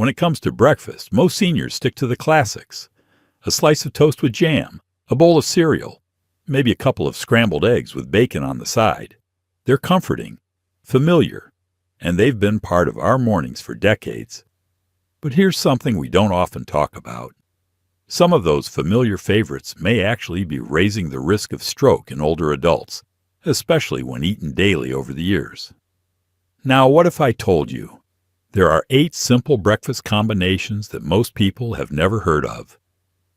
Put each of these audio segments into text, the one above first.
When it comes to breakfast, most seniors stick to the classics. A slice of toast with jam, a bowl of cereal, maybe a couple of scrambled eggs with bacon on the side. They're comforting, familiar, and they've been part of our mornings for decades. But here's something we don't often talk about. Some of those familiar favorites may actually be raising the risk of stroke in older adults, especially when eaten daily over the years. Now, what if I told you there are 8 simple breakfast combinations that most people have never heard of,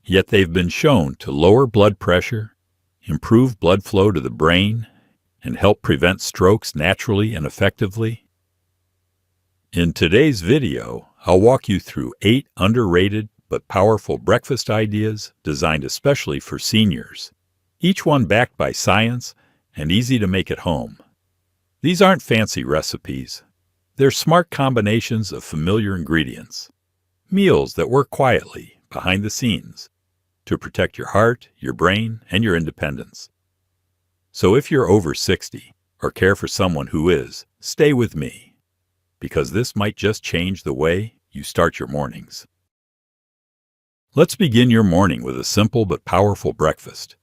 yet they've been shown to lower blood pressure, improve blood flow to the brain, and help prevent strokes naturally and effectively? In today's video, I'll walk you through 8 underrated but powerful breakfast ideas designed especially for seniors, each one backed by science and easy to make at home. These aren't fancy recipes. They're smart combinations of familiar ingredients, meals that work quietly behind the scenes to protect your heart, your brain, and your independence. So if you're over 60 or care for someone who is, stay with me, because this might just change the way you start your mornings. Let's begin your morning with a simple but powerful breakfast.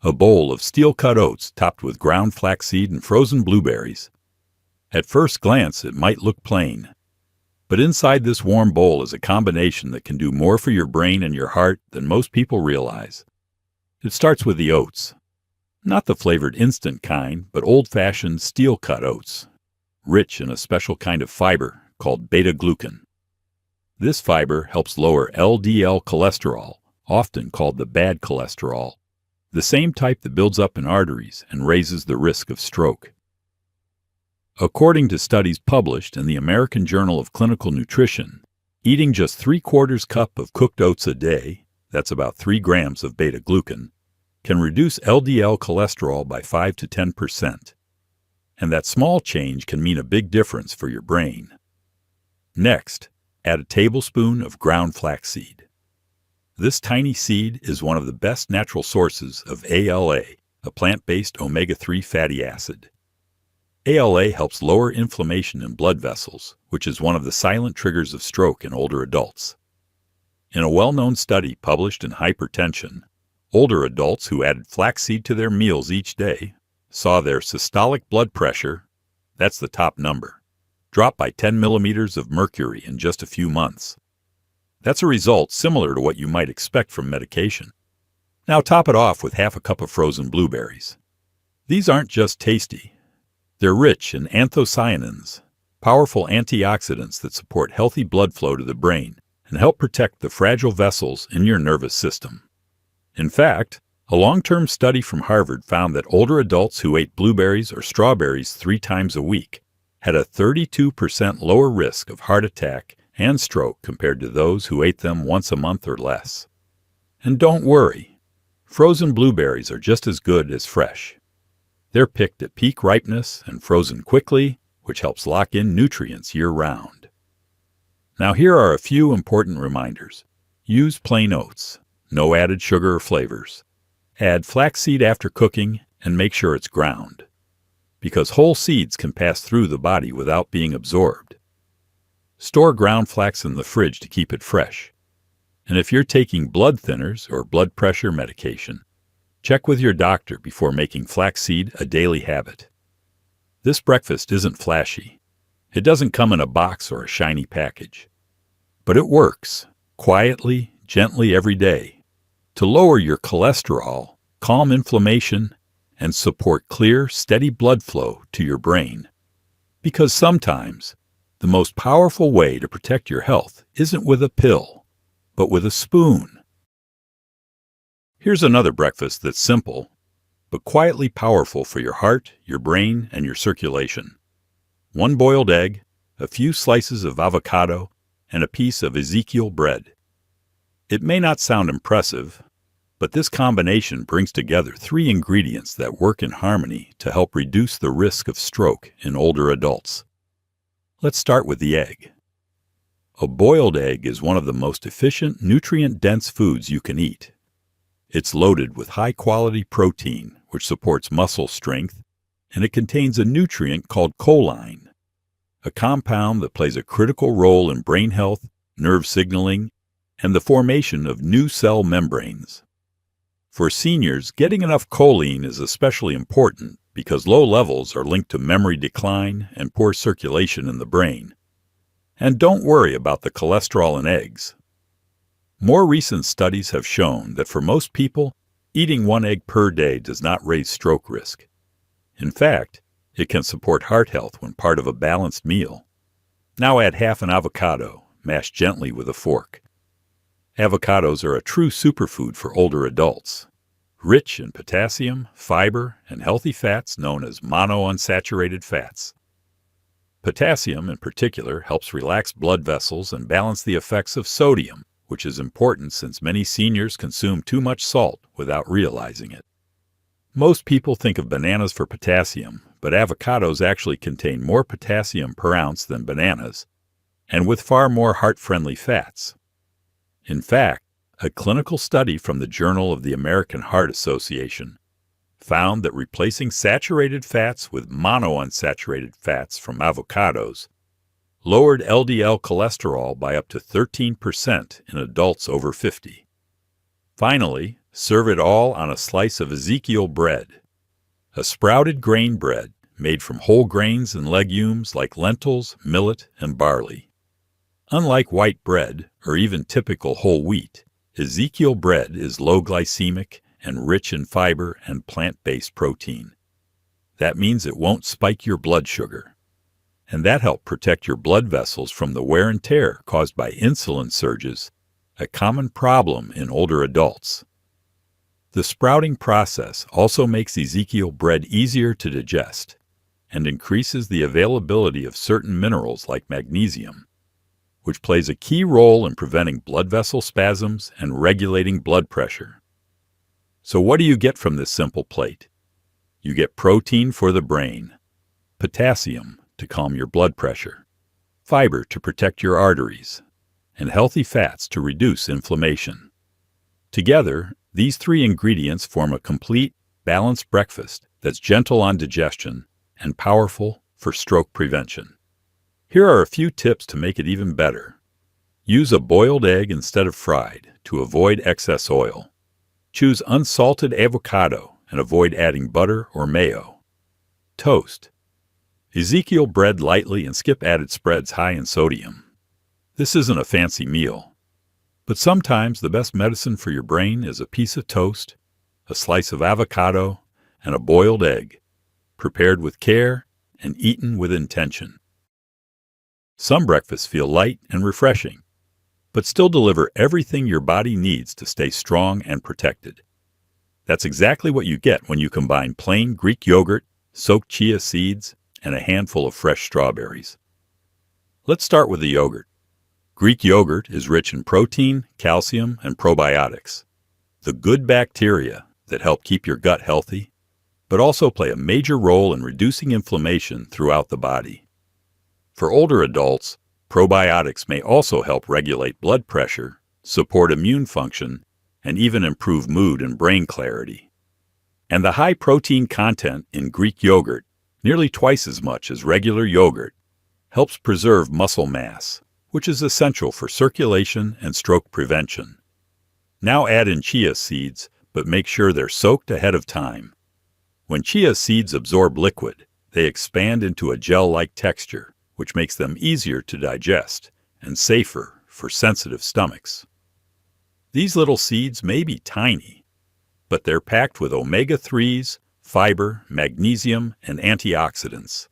A bowl of steel-cut oats topped with ground flaxseed and frozen blueberries. At first glance, it might look plain, but inside this warm bowl is a combination that can do more for your brain and your heart than most people realize. It starts with the oats. Not the flavored instant kind, but old-fashioned steel-cut oats, rich in a special kind of fiber called beta-glucan. This fiber helps lower LDL cholesterol, often called the bad cholesterol, the same type that builds up in arteries and raises the risk of stroke. According to studies published in the American Journal of Clinical Nutrition, eating just 3/4 cup of cooked oats a day, that's about 3 grams of beta-glucan, can reduce LDL cholesterol by 5 to 10%. And that small change can mean a big difference for your brain. Next, add a tablespoon of ground flaxseed. This tiny seed is one of the best natural sources of ALA, a plant-based omega-3 fatty acid. ALA helps lower inflammation in blood vessels, which is one of the silent triggers of stroke in older adults. In a well-known study published in Hypertension, older adults who added flaxseed to their meals each day saw their systolic blood pressure, that's the top number, drop by 10 millimeters of mercury in just a few months. That's a result similar to what you might expect from medication. Now top it off with half a cup of frozen blueberries. These aren't just tasty. They're rich in anthocyanins, powerful antioxidants that support healthy blood flow to the brain and help protect the fragile vessels in your nervous system. In fact, a long-term study from Harvard found that older adults who ate blueberries or strawberries 3 times a week had a 32% lower risk of heart attack and stroke compared to those who ate them once a month or less. And don't worry, frozen blueberries are just as good as fresh. They're picked at peak ripeness and frozen quickly, which helps lock in nutrients year-round. Now here are a few important reminders. Use plain oats, no added sugar or flavors. Add flaxseed after cooking and make sure it's ground, because whole seeds can pass through the body without being absorbed. Store ground flax in the fridge to keep it fresh. And if you're taking blood thinners or blood pressure medication, check with your doctor before making flaxseed a daily habit. This breakfast isn't flashy. It doesn't come in a box or a shiny package. But it works, quietly, gently every day, to lower your cholesterol, calm inflammation, and support clear, steady blood flow to your brain. Because sometimes, the most powerful way to protect your health isn't with a pill, but with a spoon. Here's another breakfast that's simple, but quietly powerful for your heart, your brain, and your circulation. 1 boiled egg, a few slices of avocado, and a piece of Ezekiel bread. It may not sound impressive, but this combination brings together 3 ingredients that work in harmony to help reduce the risk of stroke in older adults. Let's start with the egg. A boiled egg is one of the most efficient, nutrient-dense foods you can eat. It's loaded with high-quality protein, which supports muscle strength, and it contains a nutrient called choline, a compound that plays a critical role in brain health nerve signaling, and the formation of new cell membranes. For seniors, getting enough choline is especially important because low levels are linked to memory decline and poor circulation in the brain. And don't worry about the cholesterol in eggs. More recent studies have shown that for most people, eating 1 egg per day does not raise stroke risk. In fact, it can support heart health when part of a balanced meal. Now add half an avocado, mashed gently with a fork. Avocados are a true superfood for older adults, rich in potassium, fiber, and healthy fats known as monounsaturated fats. Potassium, in particular, helps relax blood vessels and balance the effects of sodium, which is important since many seniors consume too much salt without realizing it. Most people think of bananas for potassium, but avocados actually contain more potassium per ounce than bananas, and with far more heart-friendly fats. In fact, a clinical study from the Journal of the American Heart Association found that replacing saturated fats with monounsaturated fats from avocados lowered LDL cholesterol by up to 13% in adults over 50. Finally, serve it all on a slice of Ezekiel bread, a sprouted grain bread made from whole grains and legumes like lentils, millet, and barley. Unlike white bread, or even typical whole wheat, Ezekiel bread is low glycemic and rich in fiber and plant-based protein. That means it won't spike your blood sugar. And that helps protect your blood vessels from the wear and tear caused by insulin surges, a common problem in older adults. The sprouting process also makes Ezekiel bread easier to digest and increases the availability of certain minerals like magnesium, which plays a key role in preventing blood vessel spasms and regulating blood pressure. So what do you get from this simple plate? You get protein for the brain, potassium to calm your blood pressure, fiber to protect your arteries, and healthy fats to reduce inflammation. Together, these three ingredients form a complete, balanced breakfast that's gentle on digestion and powerful for stroke prevention. Here are a few tips to make it even better. Use a boiled egg instead of fried to avoid excess oil. Choose unsalted avocado and avoid adding butter or mayo. Toast. Ezekiel bread lightly and skip added spreads high in sodium. This isn't a fancy meal, but sometimes the best medicine for your brain is a piece of toast, a slice of avocado, and a boiled egg, prepared with care and eaten with intention. Some breakfasts feel light and refreshing, but still deliver everything your body needs to stay strong and protected. That's exactly what you get when you combine plain Greek yogurt, soaked chia seeds, and a handful of fresh strawberries. Let's start with the yogurt. Greek yogurt is rich in protein, calcium, and probiotics, the good bacteria that help keep your gut healthy, but also play a major role in reducing inflammation throughout the body. For older adults, probiotics may also help regulate blood pressure, support immune function, and even improve mood and brain clarity. And the high protein content in Greek yogurt, nearly twice as much as regular yogurt, helps preserve muscle mass, which is essential for circulation and stroke prevention. Now add in chia seeds, but make sure they're soaked ahead of time. When chia seeds absorb liquid, they expand into a gel-like texture, which makes them easier to digest and safer for sensitive stomachs. These little seeds may be tiny, but they're packed with omega-3s, fiber, magnesium, and antioxidants.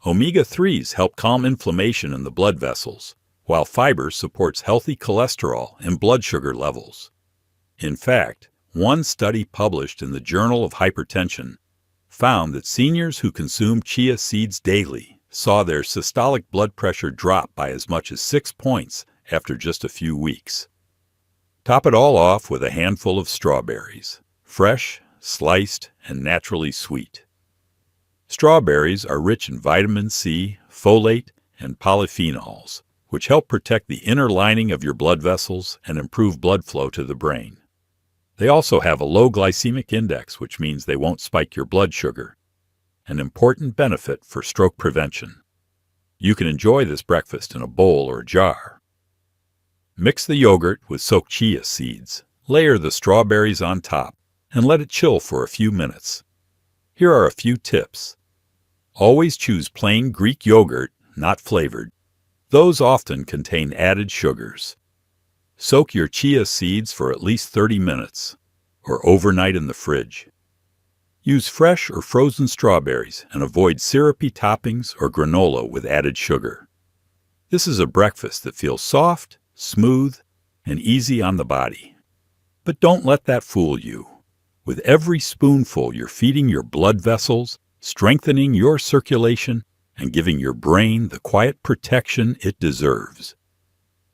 Omega-3s help calm inflammation in the blood vessels, while fiber supports healthy cholesterol and blood sugar levels. In fact, one study published in the Journal of Hypertension found that seniors who consumed chia seeds daily saw their systolic blood pressure drop by as much as 6 points after just a few weeks. Top it all off with a handful of strawberries, fresh, sliced, and naturally sweet. Strawberries are rich in vitamin C, folate, and polyphenols, which help protect the inner lining of your blood vessels and improve blood flow to the brain. They also have a low glycemic index, which means they won't spike your blood sugar, an important benefit for stroke prevention. You can enjoy this breakfast in a bowl or jar, Mix the yogurt with soaked chia seeds, layer the strawberries on top, and let it chill for a few minutes. Here are a few tips. Always choose plain Greek yogurt, not flavored. Those often contain added sugars. Soak your chia seeds for at least 30 minutes, or overnight in the fridge. Use fresh or frozen strawberries and avoid syrupy toppings or granola with added sugar. This is a breakfast that feels soft, smooth, and easy on the body. But don't let that fool you. With every spoonful, you're feeding your blood vessels, strengthening your circulation, and giving your brain the quiet protection it deserves.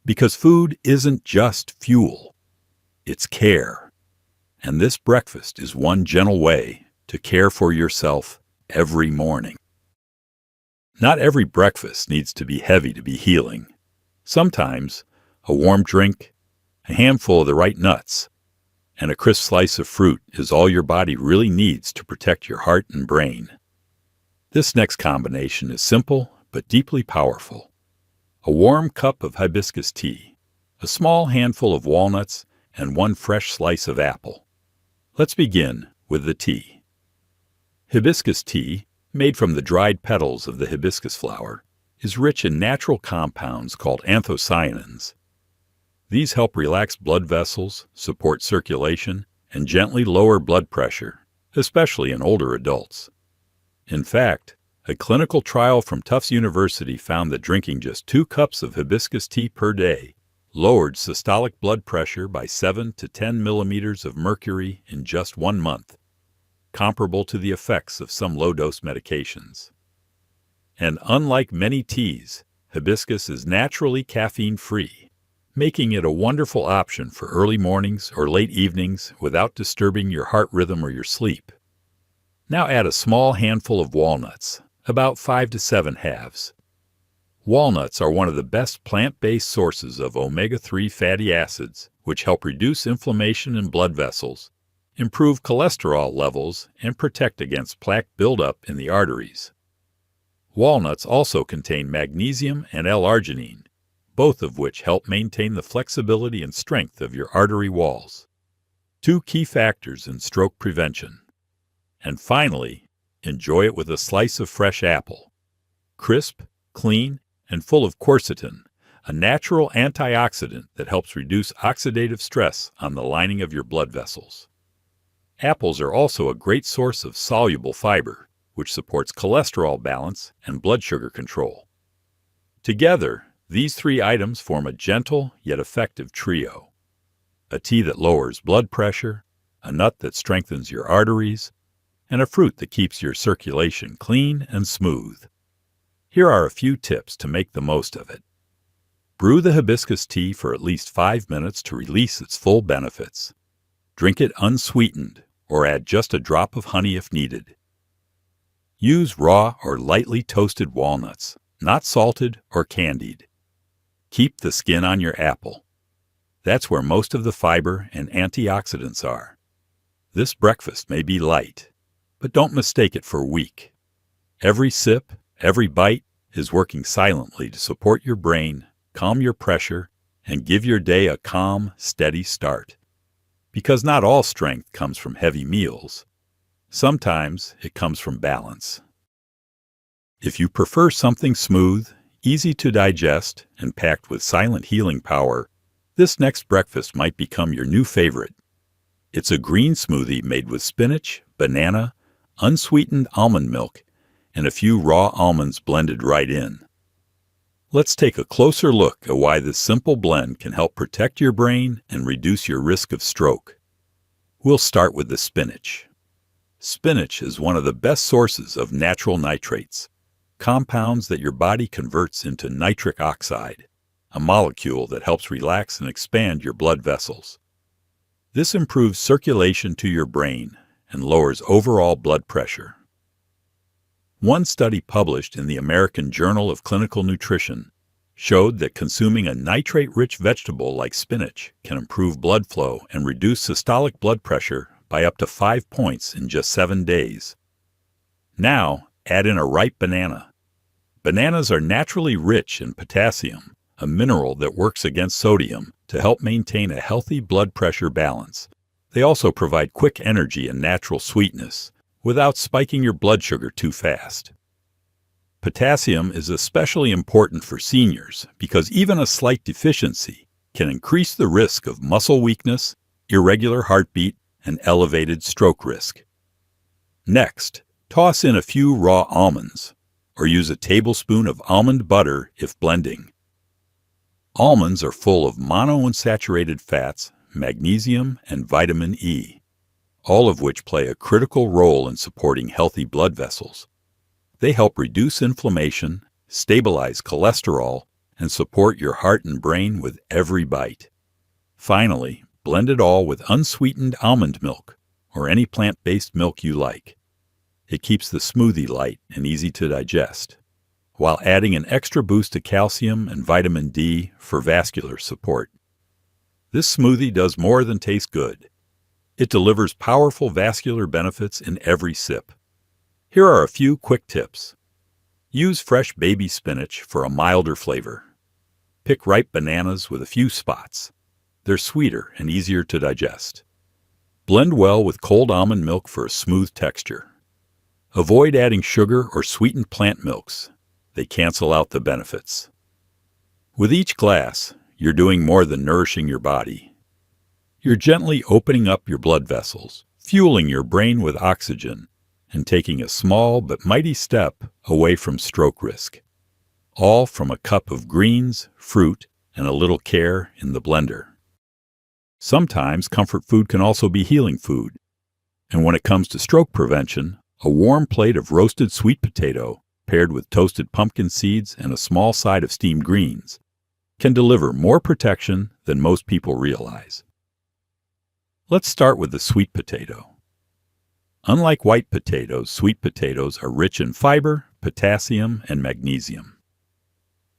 Because food isn't just fuel, it's care. And this breakfast is one gentle way to care for yourself every morning. Not every breakfast needs to be heavy to be healing. Sometimes a warm drink, a handful of the right nuts, and a crisp slice of fruit is all your body really needs to protect your heart and brain. This next combination is simple but deeply powerful. A warm cup of hibiscus tea, a small handful of walnuts, and one fresh slice of apple. Let's begin with the tea. Hibiscus tea, made from the dried petals of the hibiscus flower, is rich in natural compounds called anthocyanins. These help relax blood vessels, support circulation, and gently lower blood pressure, especially in older adults. In fact, a clinical trial from Tufts University found that drinking just 2 cups of hibiscus tea per day lowered systolic blood pressure by 7 to 10 millimeters of mercury in just 1 month, comparable to the effects of some low-dose medications. And unlike many teas, hibiscus is naturally caffeine-free, making it a wonderful option for early mornings or late evenings without disturbing your heart rhythm or your sleep. Now add a small handful of walnuts, about 5 to 7 halves. Walnuts are one of the best plant-based sources of omega-3 fatty acids, which help reduce inflammation in blood vessels, improve cholesterol levels, and protect against plaque buildup in the arteries. Walnuts also contain magnesium and L-arginine, both of which help maintain the flexibility and strength of your artery walls, 2 key factors in stroke prevention. And finally, enjoy it with a slice of fresh apple. Crisp, clean, and full of quercetin, a natural antioxidant that helps reduce oxidative stress on the lining of your blood vessels. Apples are also a great source of soluble fiber, which supports cholesterol balance and blood sugar control. Together, these 3 items form a gentle yet effective trio. A tea that lowers blood pressure, a nut that strengthens your arteries, and a fruit that keeps your circulation clean and smooth. Here are a few tips to make the most of it. Brew the hibiscus tea for at least 5 minutes to release its full benefits. Drink it unsweetened, or add just a drop of honey if needed. Use raw or lightly toasted walnuts, not salted or candied. Keep the skin on your apple. That's where most of the fiber and antioxidants are. This breakfast may be light, but don't mistake it for weak. Every sip, every bite is working silently to support your brain, calm your pressure, and give your day a calm, steady start. Because not all strength comes from heavy meals. Sometimes it comes from balance. If you prefer something smooth, easy to digest, and packed with silent healing power, this next breakfast might become your new favorite. It's a green smoothie made with spinach, banana, unsweetened almond milk, and a few raw almonds blended right in. Let's take a closer look at why this simple blend can help protect your brain and reduce your risk of stroke. We'll start with the spinach. Spinach is one of the best sources of natural nitrates, compounds that your body converts into nitric oxide, a molecule that helps relax and expand your blood vessels. This improves circulation to your brain and lowers overall blood pressure. One study published in the American Journal of Clinical Nutrition showed that consuming a nitrate-rich vegetable like spinach can improve blood flow and reduce systolic blood pressure by up to 5 points in just 7 days. Now, add in a ripe banana. Bananas are naturally rich in potassium, a mineral that works against sodium to help maintain a healthy blood pressure balance. They also provide quick energy and natural sweetness without spiking your blood sugar too fast. Potassium is especially important for seniors because even a slight deficiency can increase the risk of muscle weakness, irregular heartbeat, and elevated stroke risk. Next, toss in a few raw almonds, or use a tablespoon of almond butter if blending. Almonds are full of monounsaturated fats, magnesium, and vitamin E, all of which play a critical role in supporting healthy blood vessels. They help reduce inflammation, stabilize cholesterol, and support your heart and brain with every bite. Finally, blend it all with unsweetened almond milk, or any plant-based milk you like. It keeps the smoothie light and easy to digest, while adding an extra boost to calcium and vitamin D for vascular support. This smoothie does more than taste good. It delivers powerful vascular benefits in every sip. Here are a few quick tips. Use fresh baby spinach for a milder flavor. Pick ripe bananas with a few spots. They're sweeter and easier to digest. Blend well with cold almond milk for a smooth texture. Avoid adding sugar or sweetened plant milks. They cancel out the benefits. With each glass, you're doing more than nourishing your body. You're gently opening up your blood vessels, fueling your brain with oxygen, and taking a small but mighty step away from stroke risk. All from a cup of greens, fruit, and a little care in the blender. Sometimes comfort food can also be healing food. And when it comes to stroke prevention, a warm plate of roasted sweet potato paired with toasted pumpkin seeds and a small side of steamed greens can deliver more protection than most people realize. Let's start with the sweet potato. Unlike white potatoes, sweet potatoes are rich in fiber, potassium, and magnesium.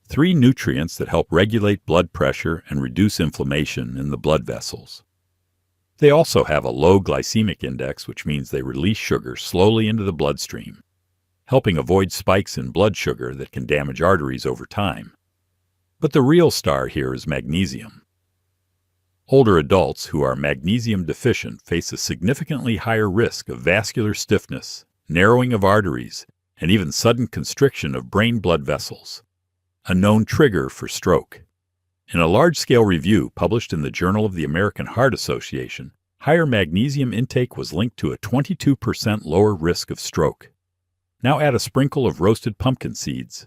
3 nutrients that help regulate blood pressure and reduce inflammation in the blood vessels. They also have a low glycemic index, which means they release sugar slowly into the bloodstream, helping avoid spikes in blood sugar that can damage arteries over time. But the real star here is magnesium. Older adults who are magnesium deficient face a significantly higher risk of vascular stiffness, narrowing of arteries, and even sudden constriction of brain blood vessels, a known trigger for stroke. In a large-scale review published in the Journal of the American Heart Association, higher magnesium intake was linked to a 22% lower risk of stroke. Now add a sprinkle of roasted pumpkin seeds.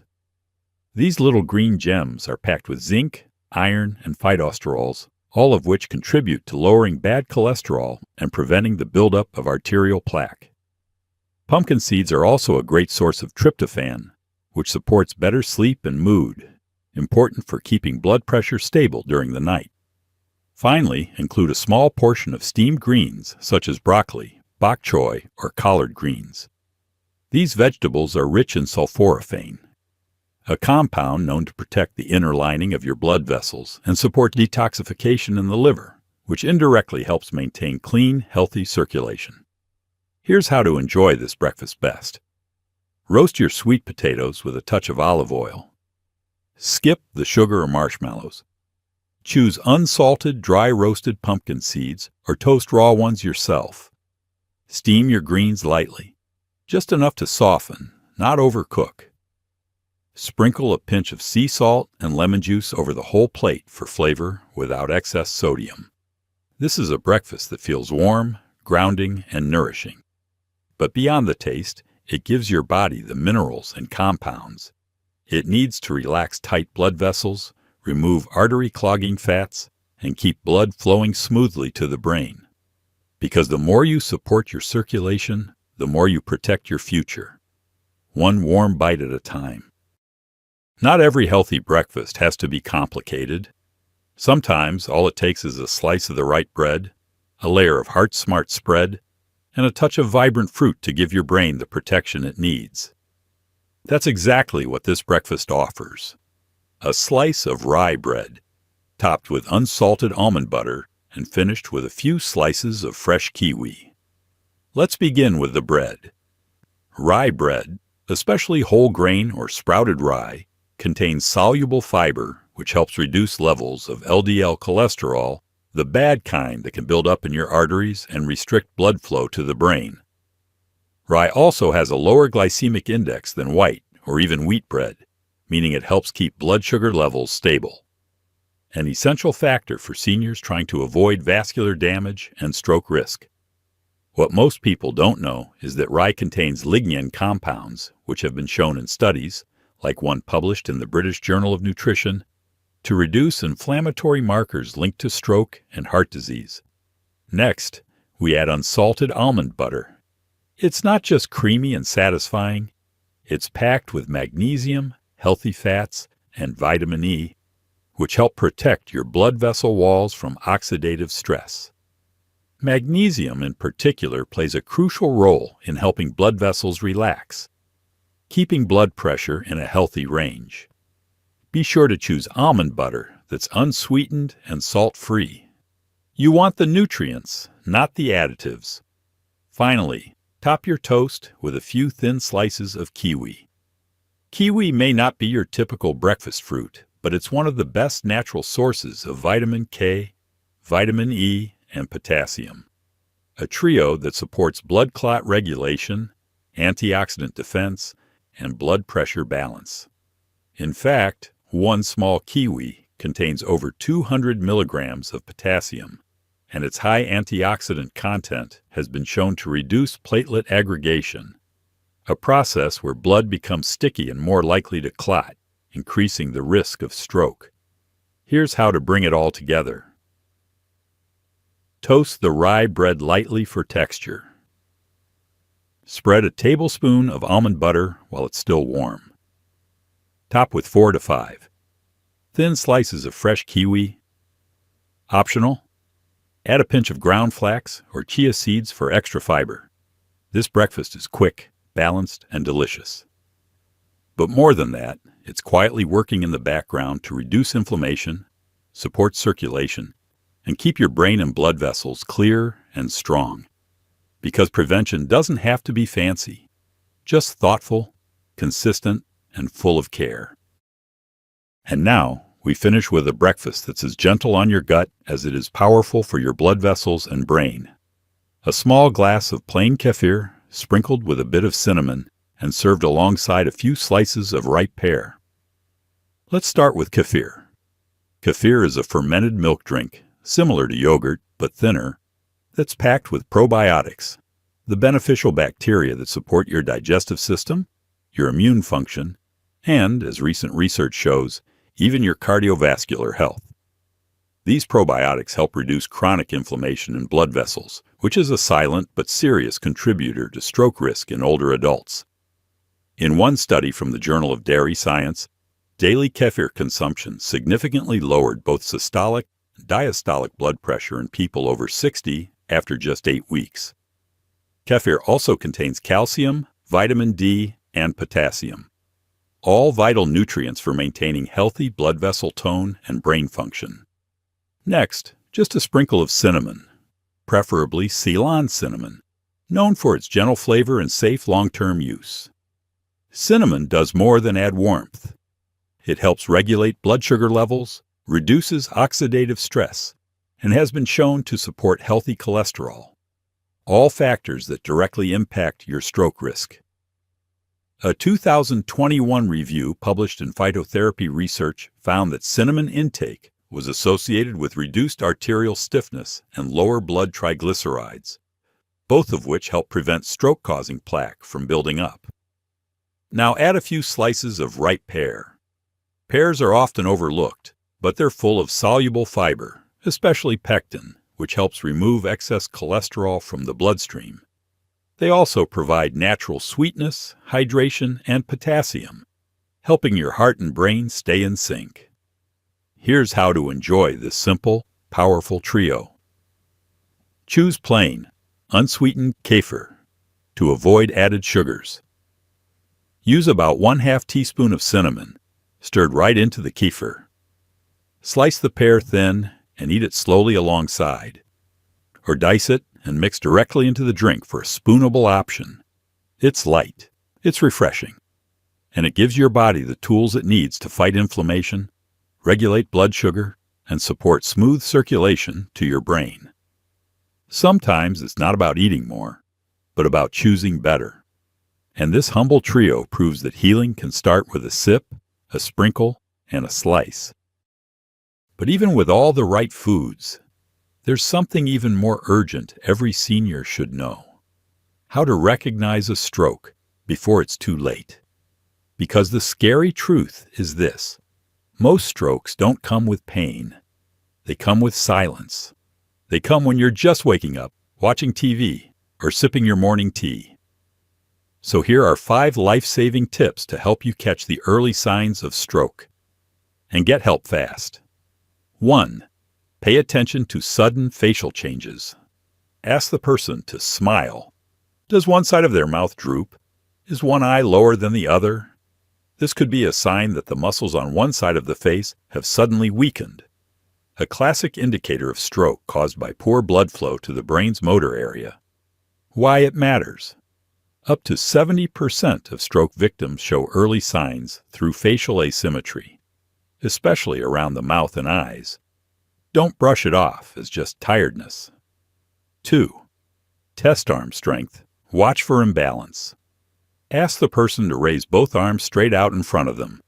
These little green gems are packed with zinc, iron, and phytosterols, all of which contribute to lowering bad cholesterol and preventing the buildup of arterial plaque. Pumpkin seeds are also a great source of tryptophan, which supports better sleep and mood, important for keeping blood pressure stable during the night. Finally, include a small portion of steamed greens such as broccoli, bok choy, or collard greens. These vegetables are rich in sulforaphane, a compound known to protect the inner lining of your blood vessels and support detoxification in the liver, which indirectly helps maintain clean, healthy circulation. Here's how to enjoy this breakfast best. Roast your sweet potatoes with a touch of olive oil. Skip the sugar or marshmallows. Choose unsalted, dry roasted pumpkin seeds or toast raw ones yourself. Steam your greens lightly, just enough to soften, not overcook. Sprinkle a pinch of sea salt and lemon juice over the whole plate for flavor without excess sodium. This is a breakfast that feels warm, grounding, and nourishing. But beyond the taste, it gives your body the minerals and compounds it needs to relax tight blood vessels, remove artery-clogging fats, and keep blood flowing smoothly to the brain. Because the more you support your circulation, the more you protect your future. One warm bite at a time. Not every healthy breakfast has to be complicated. Sometimes all it takes is a slice of the right bread, a layer of Heart Smart spread, and a touch of vibrant fruit to give your brain the protection it needs. That's exactly what this breakfast offers. A slice of rye bread, topped with unsalted almond butter and finished with a few slices of fresh kiwi. Let's begin with the bread. Rye bread, especially whole grain or sprouted rye, contains soluble fiber, which helps reduce levels of LDL cholesterol, the bad kind that can build up in your arteries and restrict blood flow to the brain. Rye also has a lower glycemic index than white or even wheat bread, meaning it helps keep blood sugar levels stable. An essential factor for seniors trying to avoid vascular damage and stroke risk. What most people don't know is that rye contains lignin compounds, which have been shown in studies, like one published in the British Journal of Nutrition, to reduce inflammatory markers linked to stroke and heart disease. Next, we add unsalted almond butter. It's not just creamy and satisfying, it's packed with magnesium, healthy fats, and vitamin E, which help protect your blood vessel walls from oxidative stress. Magnesium in particular plays a crucial role in helping blood vessels relax, keeping blood pressure in a healthy range. Be sure to choose almond butter that's unsweetened and salt-free. You want the nutrients, not the additives. Finally, top your toast with a few thin slices of kiwi. Kiwi may not be your typical breakfast fruit, but it's one of the best natural sources of vitamin K, vitamin E, and potassium, a trio that supports blood clot regulation, antioxidant defense, and blood pressure balance. In fact, one small kiwi contains over 200 milligrams of potassium, and its high antioxidant content has been shown to reduce platelet aggregation, a process where blood becomes sticky and more likely to clot, increasing the risk of stroke. Here's how to bring it all together. Toast the rye bread lightly for texture. Spread a tablespoon of almond butter while it's still warm. Top with 4 to 5 thin slices of fresh kiwi. Optional, add a pinch of ground flax or chia seeds for extra fiber. This breakfast is quick, balanced, and delicious. But more than that, it's quietly working in the background to reduce inflammation, support circulation, and keep your brain and blood vessels clear and strong. Because prevention doesn't have to be fancy, just thoughtful, consistent, and full of care. And now, we finish with a breakfast that's as gentle on your gut as it is powerful for your blood vessels and brain. A small glass of plain kefir, sprinkled with a bit of cinnamon, and served alongside a few slices of ripe pear. Let's start with kefir. Kefir is a fermented milk drink, similar to yogurt, but thinner, that's packed with probiotics, the beneficial bacteria that support your digestive system, your immune function, and, as recent research shows, even your cardiovascular health. These probiotics help reduce chronic inflammation in blood vessels, which is a silent but serious contributor to stroke risk in older adults. In one study from the Journal of Dairy Science, daily kefir consumption significantly lowered both systolic and diastolic blood pressure in people over 60 after just 8 weeks. Kefir also contains calcium, vitamin D, and potassium, all vital nutrients for maintaining healthy blood vessel tone and brain function. Next, just a sprinkle of cinnamon, preferably Ceylon cinnamon, known for its gentle flavor and safe long-term use. Cinnamon does more than add warmth. It helps regulate blood sugar levels, reduces oxidative stress, and has been shown to support healthy cholesterol, all factors that directly impact your stroke risk. A 2021 review published in Phytotherapy Research found that cinnamon intake was associated with reduced arterial stiffness and lower blood triglycerides, both of which help prevent stroke-causing plaque from building up. Now add a few slices of ripe pear. Pears are often overlooked, but they're full of soluble fiber, especially pectin, which helps remove excess cholesterol from the bloodstream. They also provide natural sweetness, hydration, and potassium, helping your heart and brain stay in sync. Here's how to enjoy this simple, powerful trio. Choose plain, unsweetened kefir to avoid added sugars. Use about 1/2 teaspoon of cinnamon, stirred right into the kefir. Slice the pear thin and eat it slowly alongside. Or dice it and mix directly into the drink for a spoonable option. It's light, it's refreshing, and it gives your body the tools it needs to fight inflammation, regulate blood sugar, and support smooth circulation to your brain. Sometimes it's not about eating more, but about choosing better. And this humble trio proves that healing can start with a sip, a sprinkle, and a slice. But even with all the right foods, there's something even more urgent every senior should know: how to recognize a stroke before it's too late. Because the scary truth is this: most strokes don't come with pain. They come with silence. They come when you're just waking up, watching TV, or sipping your morning tea. So here are 5 life-saving tips to help you catch the early signs of stroke. And get help fast. 1. Pay attention to sudden facial changes. Ask the person to smile. Does one side of their mouth droop? Is one eye lower than the other? This could be a sign that the muscles on one side of the face have suddenly weakened. A classic indicator of stroke caused by poor blood flow to the brain's motor area. Why it matters. Up to 70% of stroke victims show early signs through facial asymmetry, especially around the mouth and eyes. Don't brush it off as just tiredness. 2. Test arm strength. Watch for imbalance. Ask the person to raise both arms straight out in front of them.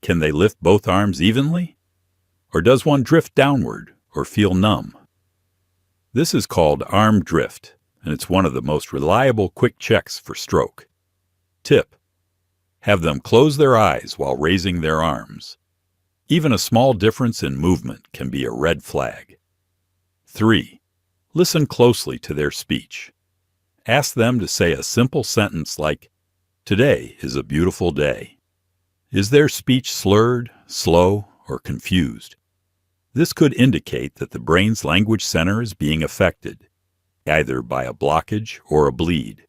Can they lift both arms evenly? Or does one drift downward or feel numb? This is called arm drift, and it's one of the most reliable quick checks for stroke. Tip: have them close their eyes while raising their arms. Even a small difference in movement can be a red flag. 3. Listen closely to their speech. Ask them to say a simple sentence like, "Today is a beautiful day." Is their speech slurred, slow, or confused? This could indicate that the brain's language center is being affected, either by a blockage or a bleed.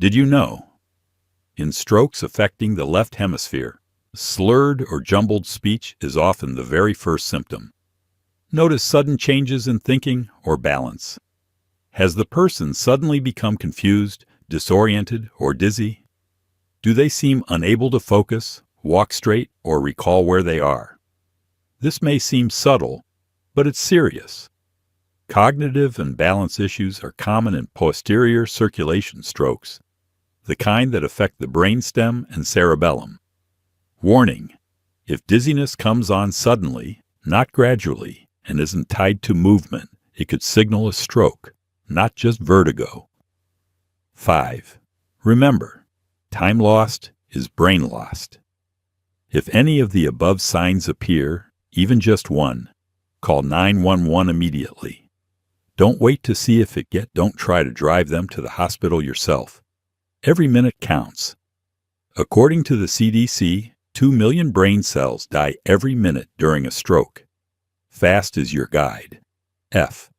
Did you know? In strokes affecting the left hemisphere, slurred or jumbled speech is often the very first symptom. Notice sudden changes in thinking or balance. Has the person suddenly become confused, disoriented, or dizzy? Do they seem unable to focus, walk straight, or recall where they are? This may seem subtle, but it's serious. Cognitive and balance issues are common in posterior circulation strokes, the kind that affect the brainstem and cerebellum. Warning: if dizziness comes on suddenly, not gradually, and isn't tied to movement, it could signal a stroke, not just vertigo. 5. Remember, time lost is brain lost. If any of the above signs appear, even just one, call 911 immediately. Don't wait to see if don't try to drive them to the hospital yourself. Every minute counts. According to the CDC, 2 million brain cells die every minute during a stroke. FAST is your guide. F.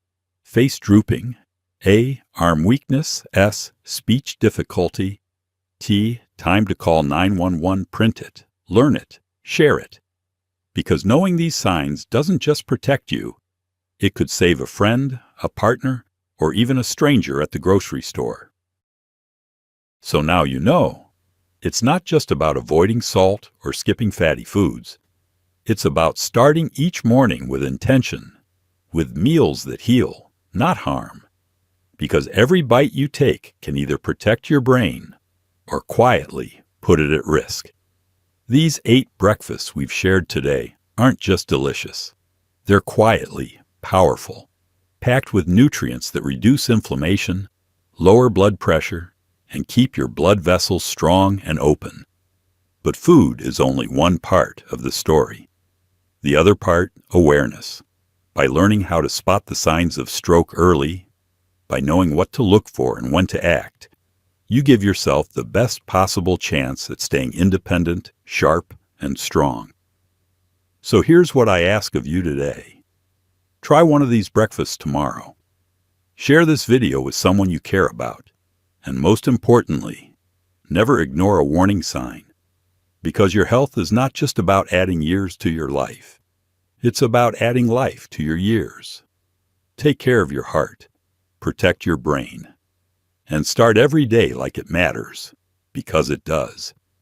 Face drooping. A. Arm weakness. S. Speech difficulty. T. Time to call 911. Print it. Learn it. Share it. Because knowing these signs doesn't just protect you, it could save a friend, a partner, or even a stranger at the grocery store. So now you know, it's not just about avoiding salt or skipping fatty foods. It's about starting each morning with intention, with meals that heal, not harm. Because every bite you take can either protect your brain or quietly put it at risk. These 8 breakfasts we've shared today aren't just delicious. They're quietly powerful, packed with nutrients that reduce inflammation, lower blood pressure, and keep your blood vessels strong and open. But food is only one part of the story. The other part, awareness. By learning how to spot the signs of stroke early, by knowing what to look for and when to act, you give yourself the best possible chance at staying independent, sharp, and strong. So here's what I ask of you today. Try one of these breakfasts tomorrow. Share this video with someone you care about. And most importantly, never ignore a warning sign. Because your health is not just about adding years to your life. It's about adding life to your years. Take care of your heart. Protect your brain. And start every day like it matters, because it does.